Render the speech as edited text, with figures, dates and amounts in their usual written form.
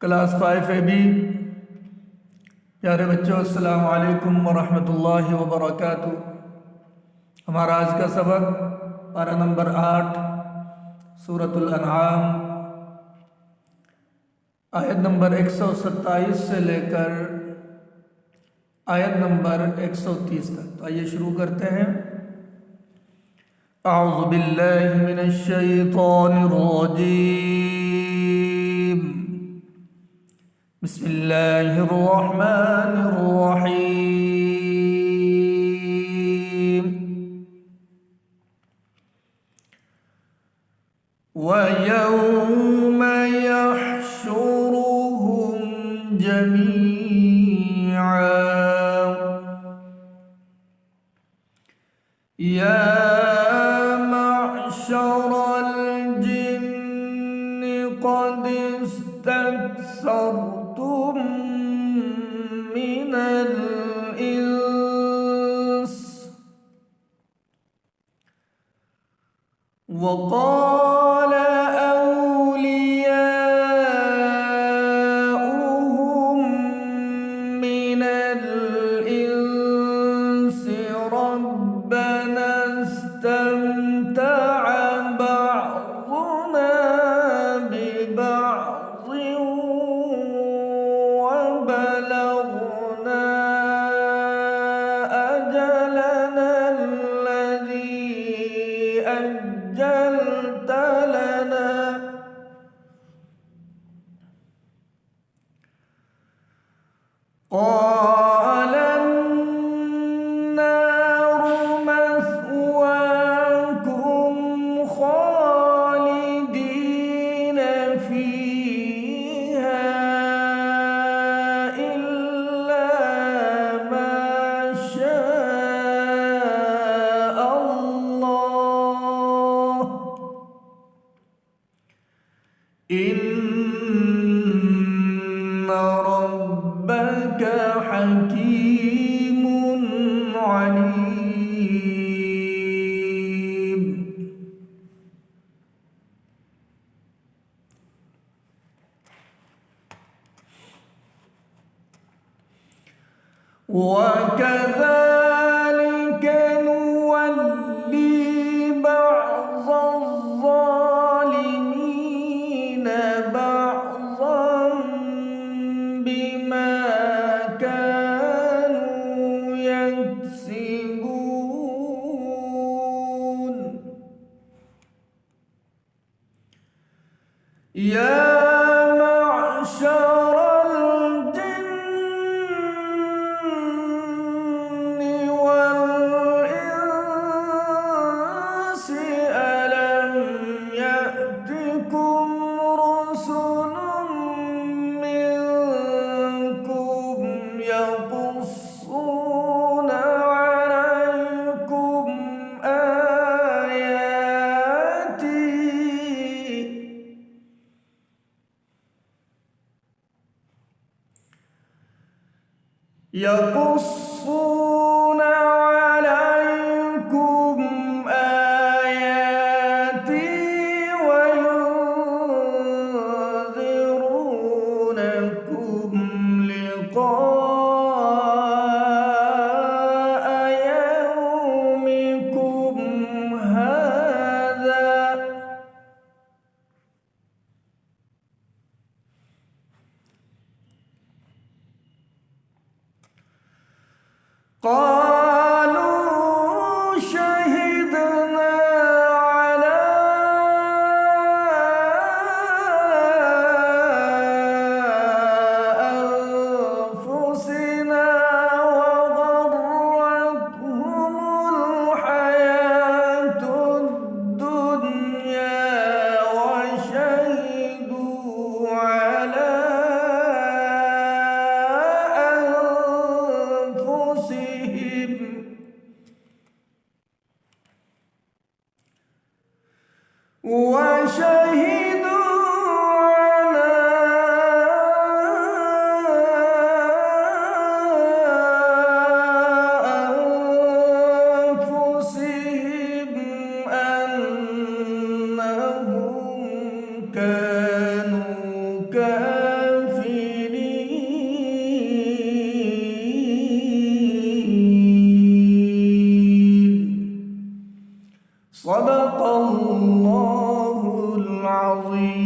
क्लास 5 AB। प्यारे बच्चों, अस्सलाम वालेकुम वरहमतुल्लाहि वबरकातुहू। हमारा आज का सबक पारा नंबर 8 सूरतुल अनआम आयत नंबर 127 से लेकर आयत नंबर 130 तक। तो आइए शुरू करते हैं। अऊज़ु बिल्लाहि मिनश शैतानिर रजीम। बिस्मिल्लाहिर्रहमानिर्रहीम। वयौम यहशुरुहुम जमीआ या मअशरल जिन्नि क़द इस्तक्सरतुम मिनल इंस वक़ाल औलियाउहुम मिनल इंस रब्बना इस्तमतअ बअज़ुना बिबअज़िन वबलगना अजलना अल्लज़ी अज्जलत लना قال النار مثواكم خالدين فيها إلا ما شاء الله إن ربك حكيم عليم। وكذلك نولي بعض الظالمين بعضا بما كانوا يكسبون يا معشر الجن والإنس ألم يأتكم رسل منكم يقصون عليكم آياتي يقصون عليكم آياتي وينذرونكم لقاء يومكم هذا قالوا شهدنا على أنفسنا وغرتهم الحياة الدنيا وشهدوا على أنفسهم صدق الله العظيم.